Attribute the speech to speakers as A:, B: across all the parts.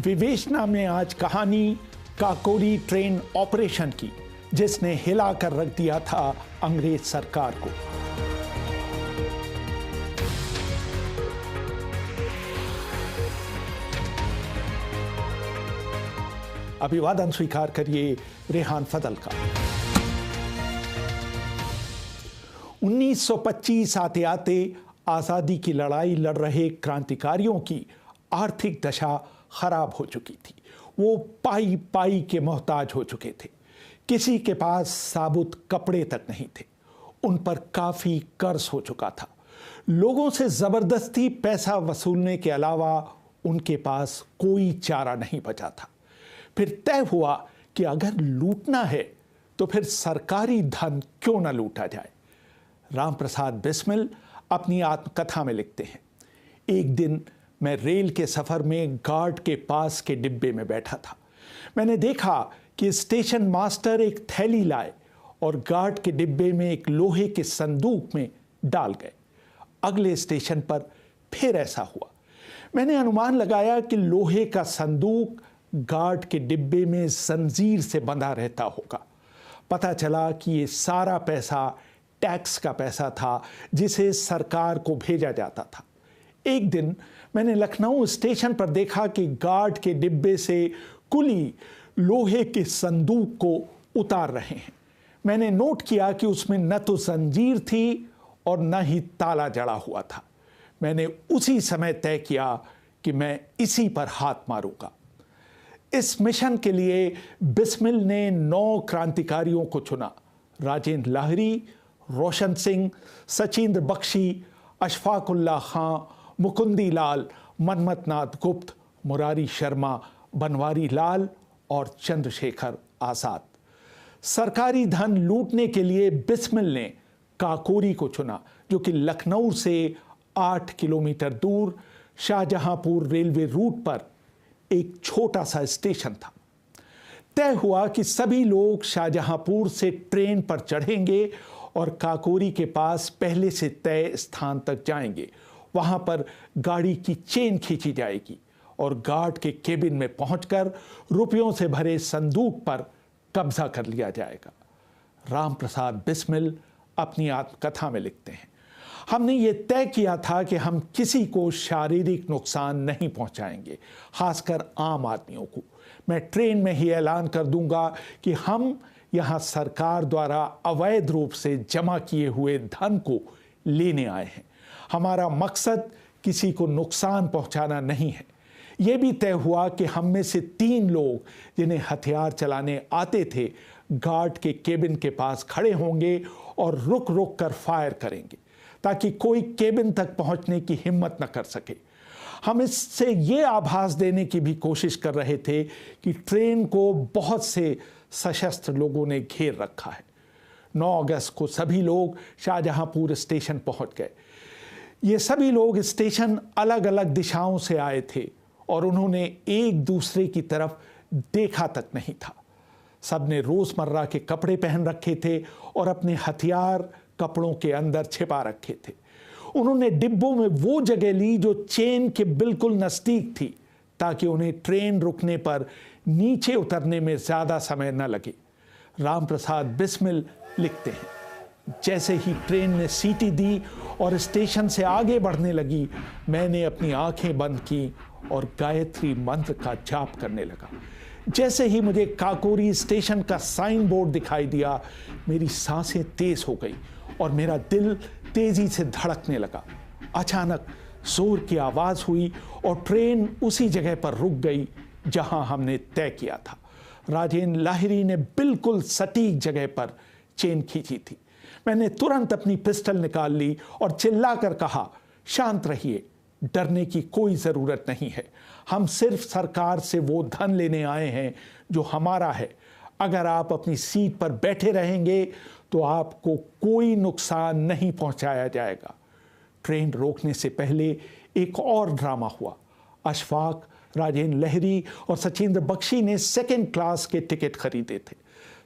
A: विवेचना में आज कहानी काकोरी ट्रेन ऑपरेशन की, जिसने हिला कर रख दिया था अंग्रेज सरकार को। अभिवादन स्वीकार करिए रेहान फजल का। 1925 आते आते आज़ादी की लड़ाई लड़ रहे क्रांतिकारियों की आर्थिक दशा खराब हो चुकी थी। वो पाई पाई के मोहताज हो चुके थे। किसी के पास साबुत कपड़े तक नहीं थे। उन पर काफ़ी कर्ज हो चुका था। लोगों से ज़बरदस्ती पैसा वसूलने के अलावा उनके पास कोई चारा नहीं बचा था। फिर तय हुआ कि अगर लूटना है तो फिर सरकारी धन क्यों न लूटा जाए। राम प्रसाद बिस्मिल अपनी आत्मकथा में लिखते हैं, एक दिन मैं रेल के सफ़र में गार्ड के पास के डिब्बे में बैठा था। मैंने देखा कि स्टेशन मास्टर एक थैली लाए और गार्ड के डिब्बे में एक लोहे के संदूक में डाल गए। अगले स्टेशन पर फिर ऐसा हुआ। मैंने अनुमान लगाया कि लोहे का संदूक गार्ड के डिब्बे में जंजीर से बंधा रहता होगा। पता चला कि ये सारा पैसा टैक्स का पैसा था जिसे सरकार को भेजा जाता था। एक दिन मैंने लखनऊ स्टेशन पर देखा कि गार्ड के डिब्बे से कुली लोहे के संदूक को उतार रहे हैं। मैंने नोट किया कि उसमें न तो जंजीर थी और न ही ताला जड़ा हुआ था। मैंने उसी समय तय किया कि मैं इसी पर हाथ मारूंगा। इस मिशन के लिए बिस्मिल ने 9 क्रांतिकारियों को चुना। राजेंद्र लाहिरी, रोशन सिंह, सचिंद्र बख्शी, अशफाकुल्ला खां, मुकुंदी लाल, मनमथनाथ गुप्त, मुरारी शर्मा, बनवारी लाल और चंद्रशेखर आजाद। सरकारी धन लूटने के लिए बिस्मिल ने काकोरी को चुना, जो कि लखनऊ से 8 किलोमीटर दूर शाहजहांपुर रेलवे रूट पर एक छोटा सा स्टेशन था। तय हुआ कि सभी लोग शाहजहांपुर से ट्रेन पर चढ़ेंगे और काकोरी के पास पहले से तय स्थान तक जाएंगे। वहां पर गाड़ी की चेन खींची जाएगी और गार्ड के केबिन में पहुंचकर रुपयों से भरे संदूक पर कब्जा कर लिया जाएगा। राम प्रसाद बिस्मिल अपनी आत्मकथा में लिखते हैं, हमने ये तय किया था कि हम किसी को शारीरिक नुकसान नहीं पहुंचाएंगे, खासकर आम आदमियों को। मैं ट्रेन में ही ऐलान कर दूंगा कि हम यहाँ सरकार द्वारा अवैध रूप से जमा किए हुए धन को लेने आए हैं। हमारा मकसद किसी को नुकसान पहुंचाना नहीं है। यह भी तय हुआ कि हम में से 3 लोग जिन्हें हथियार चलाने आते थे गार्ड के केबिन के पास खड़े होंगे और रुक रुक कर फायर करेंगे ताकि कोई केबिन तक पहुंचने की हिम्मत न कर सके। हम इससे ये आभास देने की भी कोशिश कर रहे थे कि ट्रेन को बहुत से सशस्त्र लोगों ने घेर रखा है। 9 अगस्त को सभी लोग शाहजहांपुर स्टेशन पहुंच गए। ये सभी लोग स्टेशन अलग अलग दिशाओं से आए थे और उन्होंने एक दूसरे की तरफ देखा तक नहीं था। सबने रोजमर्रा के कपड़े पहन रखे थे और अपने हथियार कपड़ों के अंदर छिपा रखे थे। उन्होंने डिब्बों में वो जगह ली जो चेन के बिल्कुल नजदीक थी ताकि उन्हें ट्रेन रुकने पर नीचे उतरने में ज्यादा समय न लगे। राम प्रसाद बिस्मिल लिखते हैं, जैसे ही ट्रेन ने सीटी दी और स्टेशन से आगे बढ़ने लगी, मैंने अपनी आंखें बंद की और गायत्री मंत्र का जाप करने लगा। जैसे ही मुझे काकोरी स्टेशन का साइन बोर्ड दिखाई दिया, मेरी सांसें तेज हो गई और मेरा दिल तेजी से धड़कने लगा। अचानक जोर की आवाज हुई और ट्रेन उसी जगह पर रुक गई जहां हमने तय किया था। राजेंद्र लाहिरी ने बिल्कुल सटीक जगह पर चेन खींची थी। मैंने तुरंत अपनी पिस्टल निकाल ली और चिल्लाकर कहा, शांत रहिए, डरने की कोई जरूरत नहीं है। हम सिर्फ सरकार से वो धन लेने आए हैं जो हमारा है। अगर आप अपनी सीट पर बैठे रहेंगे तो आपको कोई नुकसान नहीं पहुंचाया जाएगा। ट्रेन रोकने से पहले एक और ड्रामा हुआ। अशफाक, राजेंद्र लाहिरी और सचिंद्र बख्शी ने 2nd क्लास के टिकट खरीदे थे।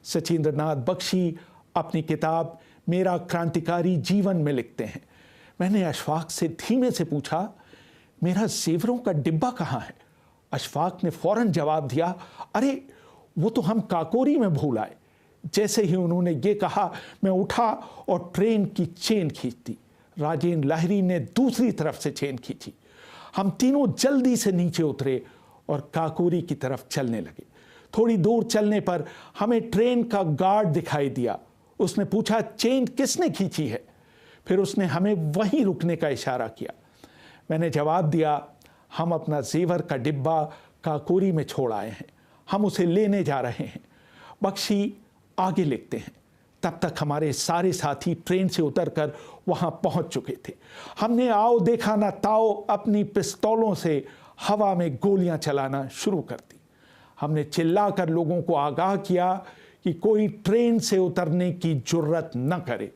A: सचिंद्र नाथ बख्शी अपनी किताब मेरा क्रांतिकारी जीवन में लिखते हैं, मैंने अशफाक से धीमे से पूछा, मेरा जेवरों का डिब्बा कहाँ है? अशफाक ने फौरन जवाब दिया, अरे वो तो हम काकोरी में भूल आए। जैसे ही उन्होंने ये कहा, मैं उठा और ट्रेन की चेन खींच दी। राजेंद्र लाहिरी ने दूसरी तरफ से चेन खींची। हम तीनों जल्दी से नीचे उतरे और काकोरी की तरफ चलने लगे। थोड़ी दूर चलने पर हमें ट्रेन का गार्ड दिखाई दिया। उसने पूछा, चेन किसने खींची है? फिर उसने हमें वहीं रुकने का इशारा किया। मैंने जवाब दिया, हम अपना जेवर का डिब्बा काकोरी में छोड़ आए हैं, हम उसे लेने जा रहे हैं। बख्शी आगे लिखते हैं, तब तक हमारे सारे साथी ट्रेन से उतरकर वहां पहुंच चुके थे। हमने आओ देखा ना ताओ अपनी पिस्तौलों से हवा में गोलियां चलाना शुरू कर दी। हमने चिल्लाकर लोगों को आगाह किया कि कोई ट्रेन से उतरने की जुर्रत न करे।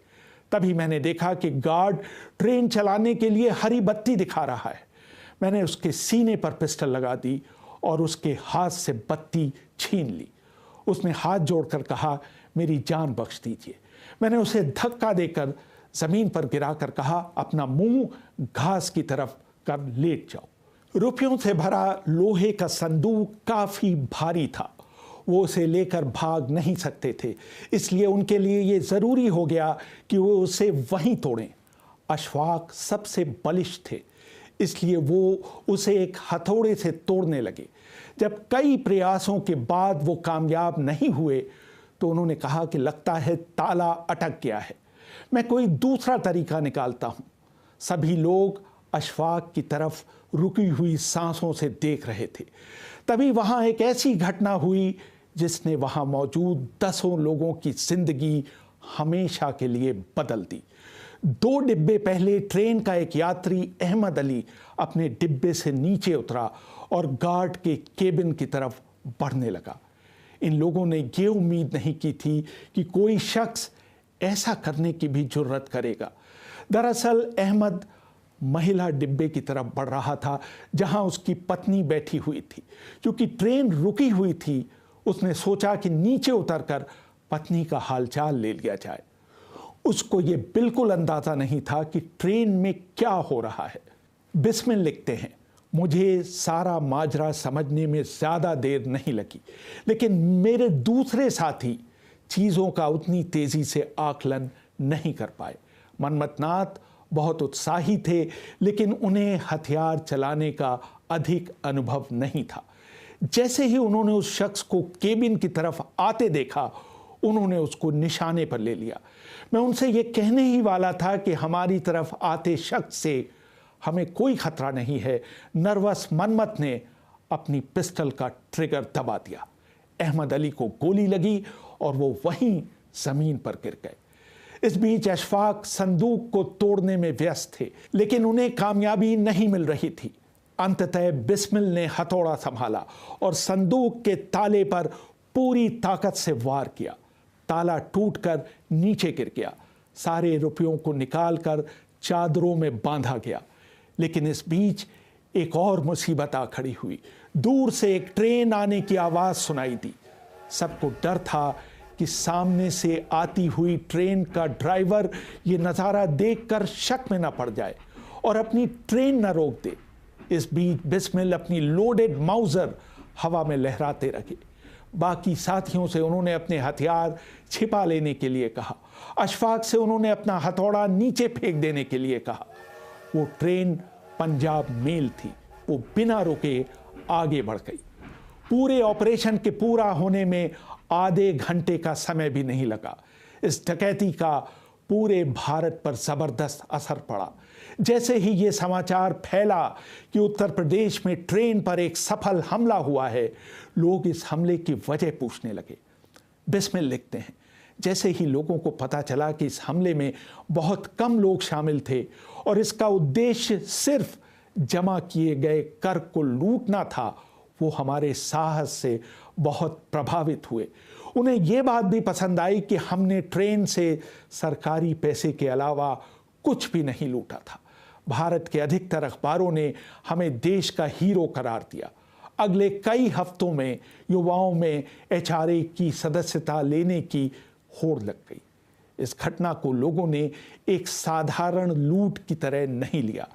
A: तभी मैंने देखा कि गार्ड ट्रेन चलाने के लिए हरी बत्ती दिखा रहा है। मैंने उसके सीने पर पिस्टल लगा दी और उसके हाथ से बत्ती छीन ली। उसने हाथ जोड़कर कहा, मेरी जान बख्श दीजिए। मैंने उसे धक्का देकर जमीन पर गिराकर कहा, अपना मुंह घास की तरफ कर लेट जाओ। रुपयों से भरा लोहे का संदूक काफी भारी था। वो उसे लेकर भाग नहीं सकते थे, इसलिए उनके लिए ये जरूरी हो गया कि वो उसे वहीं तोड़ें। अशफाक सबसे बलिष्ठ थे, इसलिए वो उसे एक हथौड़े से तोड़ने लगे। जब कई प्रयासों के बाद वो कामयाब नहीं हुए तो उन्होंने कहा कि लगता है ताला अटक गया है, मैं कोई दूसरा तरीका निकालता हूं। सभी लोग अशफाक की तरफ रुकी हुई सांसों से देख रहे थे। तभी वहां एक ऐसी घटना हुई जिसने वहां मौजूद दसों लोगों की जिंदगी हमेशा के लिए बदल दी। 2 डिब्बे पहले ट्रेन का एक यात्री अहमद अली अपने डिब्बे से नीचे उतरा और गार्ड के केबिन की तरफ बढ़ने लगा। इन लोगों ने ये उम्मीद नहीं की थी कि कोई शख्स ऐसा करने की भी जुर्रत करेगा। दरअसल अहमद महिला डिब्बे की तरफ बढ़ रहा था जहां उसकी पत्नी बैठी हुई थी। क्योंकि ट्रेन रुकी हुई थी, उसने सोचा कि नीचे उतरकर पत्नी का हालचाल ले लिया जाए। उसको ये बिल्कुल अंदाजा नहीं था कि ट्रेन में क्या हो रहा है। बिस्मिल लिखते हैं, मुझे सारा माजरा समझने में ज़्यादा देर नहीं लगी, लेकिन मेरे दूसरे साथी चीज़ों का उतनी तेज़ी से आकलन नहीं कर पाए। मन्मथनाथ बहुत उत्साही थे, लेकिन उन्हें हथियार चलाने का अधिक अनुभव नहीं था। जैसे ही उन्होंने उस शख्स को केबिन की तरफ आते देखा, उन्होंने उसको निशाने पर ले लिया। मैं उनसे ये कहने ही वाला था कि हमारी तरफ आते शख्स से हमें कोई खतरा नहीं है। नर्वस मन्मथ ने अपनी पिस्टल का ट्रिगर दबा दिया। अहमद अली को गोली लगी और वो वहीं जमीन पर गिर गए। इस बीच अशफाक संदूक को तोड़ने में व्यस्त थे, लेकिन उन्हें कामयाबी नहीं मिल रही थी। अंततः बिस्मिल ने हथौड़ा संभाला और संदूक के ताले पर पूरी ताकत से वार किया। ताला टूटकर नीचे गिर गया। सारे रुपयों को निकालकर चादरों में बांधा गया। लेकिन इस बीच एक और मुसीबत आ खड़ी हुई। दूर से एक ट्रेन आने की आवाज सुनाई दी। सबको डर था कि सामने से आती हुई ट्रेन का ड्राइवर ये नज़ारा देखकर शक में न पड़ जाए और अपनी ट्रेन न रोक दे। इस बीच बिस्मिल अपनी लोडेड माउजर हवा में लहराते रहे। बाकी साथियों से उन्होंने अपने हथियार छिपा लेने के लिए कहा। अशफाक से उन्होंने अपना हथौड़ा नीचे फेंक देने के लिए कहा। वो ट्रेन पंजाब मेल थी। वो बिना रुके आगे बढ़ गई। पूरे ऑपरेशन के पूरा होने में आधे घंटे का समय भी नहीं लगा। इस डकैती का पूरे भारत पर जबरदस्त असर पड़ा। जैसे ही ये समाचार फैला कि उत्तर प्रदेश में ट्रेन पर एक सफल हमला हुआ है, लोग इस हमले की वजह पूछने लगे। बिस्मिल लिखते हैं, जैसे ही लोगों को पता चला कि इस हमले में बहुत कम लोग शामिल थे और इसका उद्देश्य सिर्फ जमा किए गए कर को लूटना था, वो हमारे साहस से बहुत प्रभावित हुए। उन्हें ये बात भी पसंद आई कि हमने ट्रेन से सरकारी पैसे के अलावा कुछ भी नहीं लूटा था। भारत के अधिकतर अखबारों ने हमें देश का हीरो करार दिया। अगले कई हफ्तों में युवाओं में HRA की सदस्यता लेने की होड़ लग गई। इस घटना को लोगों ने एक साधारण लूट की तरह नहीं लिया।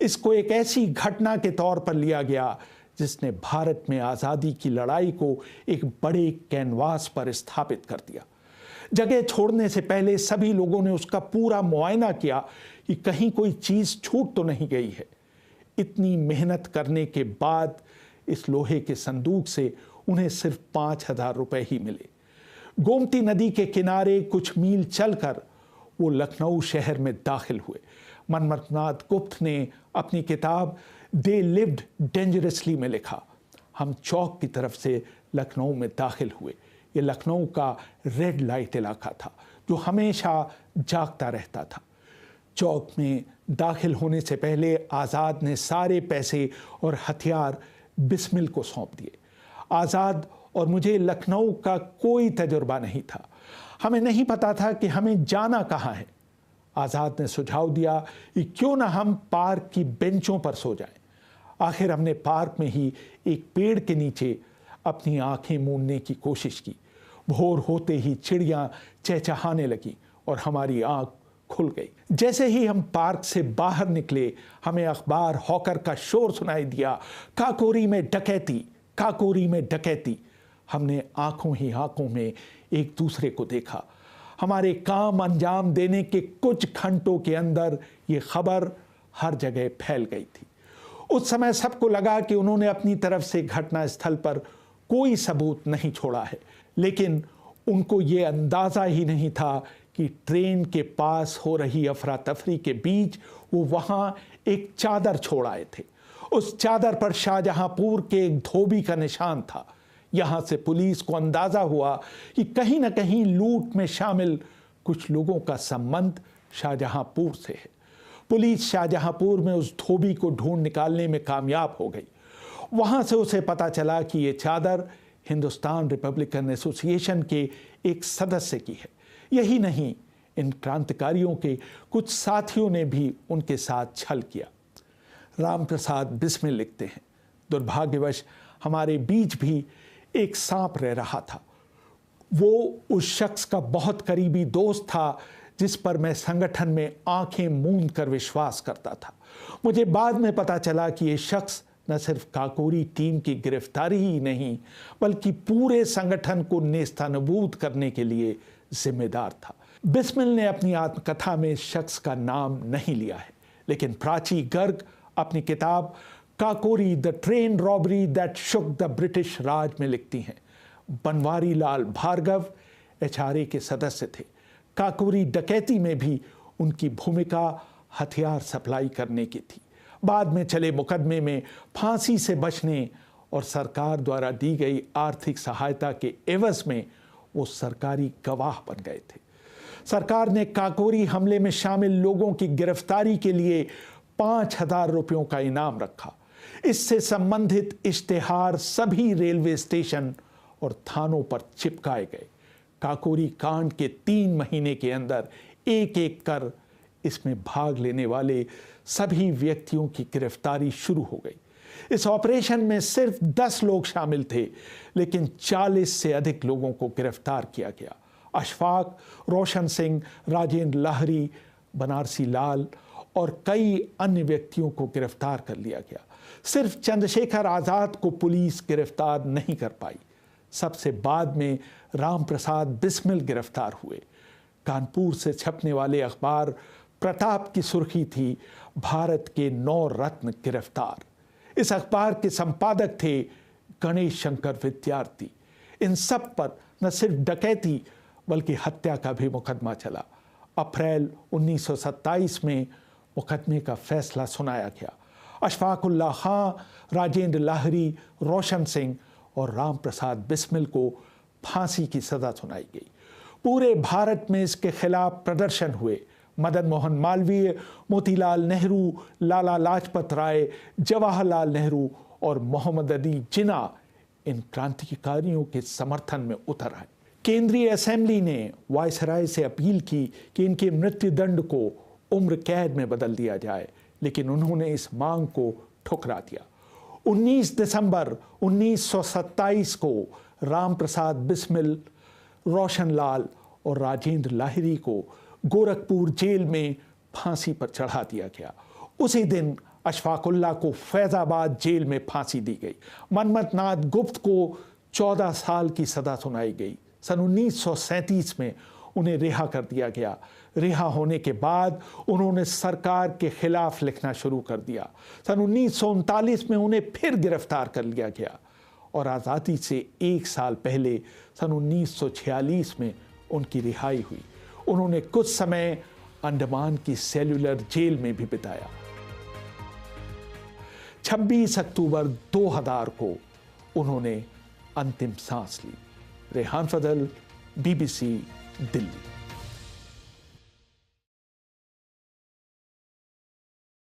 A: इसको एक ऐसी घटना के तौर पर लिया गया जिसने भारत में आज़ादी की लड़ाई को एक बड़े कैनवास पर स्थापित कर दिया। जगह छोड़ने से पहले सभी लोगों ने उसका पूरा मुआयना किया कि कहीं कोई चीज़ छूट तो नहीं गई है। इतनी मेहनत करने के बाद इस लोहे के संदूक से उन्हें सिर्फ 5,000 रुपए ही मिले। गोमती नदी के किनारे कुछ मील चलकर वो लखनऊ शहर में दाखिल हुए। मन्मथनाथ गुप्त ने अपनी किताब दे लिव्ड डेंजरसली में लिखा, हम चौक की तरफ से लखनऊ में दाखिल हुए। ये लखनऊ का रेड लाइट इलाका था जो हमेशा जागता रहता था। चौक में दाखिल होने से पहले आज़ाद ने सारे पैसे और हथियार बिस्मिल को सौंप दिए। आज़ाद और मुझे लखनऊ का कोई तजुर्बा नहीं था। हमें नहीं पता था कि हमें जाना कहाँ है। आज़ाद ने सुझाव दिया कि क्यों ना हम पार्क की बेंचों पर सो जाएं। आखिर हमने पार्क में ही एक पेड़ के नीचे अपनी आंखें मूंदने की कोशिश की। भोर होते ही चिड़ियां चहचहाने लगी और हमारी आंख खुल गई। जैसे ही हम पार्क से बाहर निकले, हमें अखबार हॉकर का शोर सुनाई दिया, काकोरी में डकैती, काकोरी में डकैती। हमने आंखों ही आंखों में एक दूसरे को देखा। हमारे काम अंजाम देने के कुछ घंटों के अंदर ये खबर हर जगह फैल गई थी। उस समय सबको लगा कि उन्होंने अपनी तरफ से घटनास्थल पर कोई सबूत नहीं छोड़ा है, लेकिन उनको ये अंदाज़ा ही नहीं था कि ट्रेन के पास हो रही अफरा तफरी के बीच वो वहाँ एक चादर छोड़ आए थे। उस चादर पर शाहजहांपुर के एक धोबी का निशान था। यहाँ से पुलिस को अंदाज़ा हुआ कि कहीं न कहीं लूट में शामिल कुछ लोगों का संबंध शाहजहांपुर से है। पुलिस शाहजहांपुर में उस धोबी को ढूंढ निकालने में कामयाब हो गई। वहाँ से उसे पता चला कि ये चादर हिंदुस्तान रिपब्लिकन एसोसिएशन के एक सदस्य की है। यही नहीं, इन क्रांतिकारियों के कुछ साथियों ने भी उनके साथ छल किया। राम प्रसाद बिस्मिल लिखते हैं, दुर्भाग्यवश हमारे बीच भी एक सांप रह रहा था। वो उस शख्स का बहुत करीबी दोस्त था जिस पर मैं संगठन में आंखें मूंद कर विश्वास करता था। मुझे बाद में पता चला कि ये शख्स न सिर्फ काकोरी टीम की गिरफ्तारी ही नहीं, बल्कि पूरे संगठन को नेस्तनाबूद करने के लिए जिम्मेदार था। बिस्मिल ने अपनी आत्मकथा में इस शख्स का नाम नहीं लिया है, लेकिन प्राची गर्ग अपनी किताब Kakori the train robbery that shook the British Raj में लिखती हैं, बनवारी लाल भार्गव HRA के सदस्य थे। काकोरी डकैती में भी उनकी भूमिका हथियार सप्लाई करने की थी। बाद में चले मुकदमे में फांसी से बचने और सरकार द्वारा दी गई आर्थिक सहायता के एवज में वो सरकारी गवाह बन गए थे। सरकार ने काकोरी हमले में शामिल लोगों की गिरफ्तारी के लिए 5,000 रुपयों का इनाम रखा। इससे संबंधित इश्तेहार सभी रेलवे स्टेशन और थानों पर चिपकाए गए। काकोरी कांड के 3 महीने के अंदर एक एक कर इसमें भाग लेने वाले सभी व्यक्तियों की गिरफ्तारी शुरू हो गई। इस ऑपरेशन में सिर्फ 10 लोग शामिल थे, लेकिन 40 से अधिक लोगों को गिरफ्तार किया गया। अशफाक, रोशन सिंह, राजेंद्र लाहरी, बनारसी लाल और कई अन्य व्यक्तियों को गिरफ्तार कर लिया गया। सिर्फ चंद्रशेखर आज़ाद को पुलिस गिरफ्तार नहीं कर पाई। सबसे बाद में राम प्रसाद बिस्मिल गिरफ्तार हुए। कानपुर से छपने वाले अखबार प्रताप की सुर्खी थी, भारत के 9 रत्न गिरफ्तार। इस अखबार के संपादक थे गणेश शंकर विद्यार्थी। इन सब पर न सिर्फ डकैती बल्कि हत्या का भी मुकदमा चला। अप्रैल 1927 में मुकदमे का फैसला सुनाया गया। अशफाकुल्लाह खां, राजेंद्र लाहरी, रोशन सिंह और राम प्रसाद बिस्मिल को फांसी की सजा सुनाई गई। पूरे भारत में इसके खिलाफ प्रदर्शन हुए। मदन मोहन मालवीय, मोतीलाल नेहरू, लाला लाजपत राय, जवाहरलाल नेहरू और मोहम्मद अली जिन्ना इन क्रांतिकारियों के समर्थन में उतर आए। केंद्रीय असेंबली ने वायसराय से अपील की कि इनके मृत्युदंड को उम्र कैद में बदल दिया जाए, लेकिन उन्होंने इस मांग को ठुकरा दिया। 19 दिसंबर 1927 को राम प्रसाद बिस्मिल, रोशन लाल और राजेंद्र लाहिरी को गोरखपुर जेल में फांसी पर चढ़ा दिया गया। उसी दिन अशफाकुल्ला को फैजाबाद जेल में फांसी दी गई। मनमथ नाथ गुप्त को 14 साल की सज़ा सुनाई गई। सन 1937 में उन्हें रिहा कर दिया गया। रिहा होने के बाद उन्होंने सरकार के खिलाफ लिखना शुरू कर दिया। सन 1939 में उन्हें फिर गिरफ्तार कर लिया गया और आज़ादी से 1 साल पहले सन 1946 में उनकी रिहाई हुई। उन्होंने कुछ समय अंडमान की सेल्युलर जेल में भी बिताया। 26 अक्टूबर 2000 को उन्होंने अंतिम सांस ली। रेहान फजल, BBC, दिल्ली।